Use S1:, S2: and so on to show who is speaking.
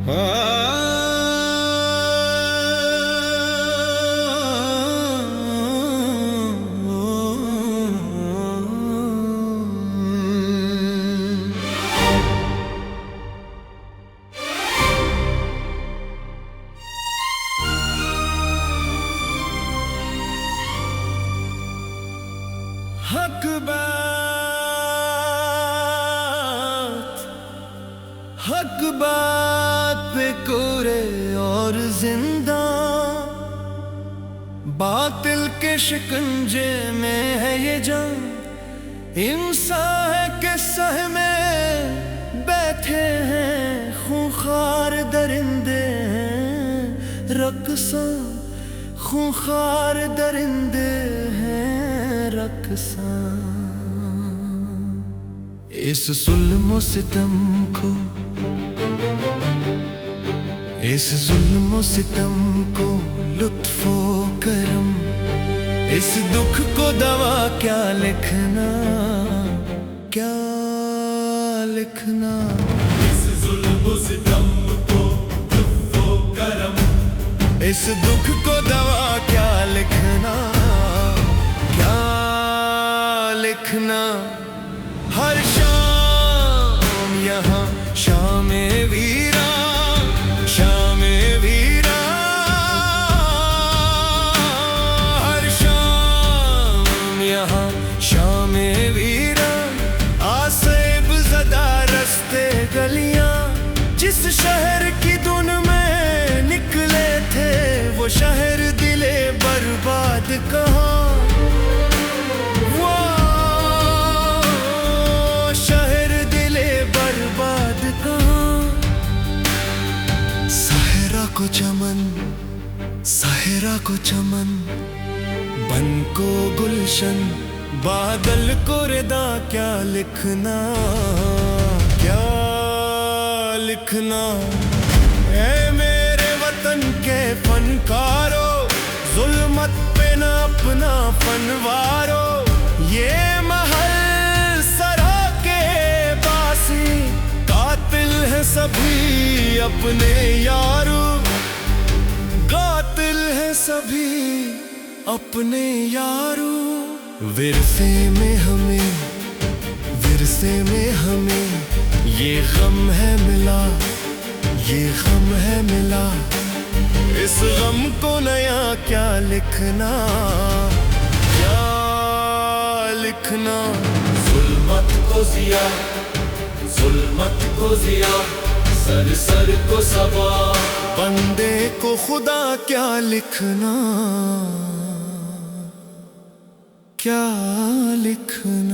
S1: हक बात पे कोरे और जिंदा, बातिल के शिकंजे में है ये जंग। इंसान है कि सह में बैठे हैं खूंखार दरिंदे हैं रक्सा, खूंखार दरिंदे हैं रक्सा। इस जुल्म सितम को, इस जुल्म सितम को लुत्फो करम, इस दुख को दवा क्या लिखना, क्या लिखना।
S2: इस जुल्म सितम को लुत्फो करम,
S1: इस दुख को दवा क्या लिखना, क्या लिखना। हर शाम यहाँ शामे वीरा, शामे वीरा। हर शाम यहाँ शामे वीरा। आसेब ज़दा रस्ते गलियां, जिस शहर की धुन में निकले थे वो शहर दिले बर्बाद कहाँ। को चमन, सहरा को चमन, बन को गुलशन, बादल को रिदा। क्या लिखना, क्या लिखना। ऐ मेरे वतन के फनकारो, जुल्मत पे न अपना फनवारो। ये महल सरा के बासी, कातिल है सभी अपने यारो, कातिल है सभी अपने यारो। विरसे में हमें, विरसे में हमें ये गम है मिला, ये गम है मिला। इस गम को नया क्या लिखना, क्या लिखना।
S2: जुल्मत को जिया, जुल्मत को जिया, सर सर को सबा।
S1: बंदे को खुदा क्या लिखना, क्या लिखना।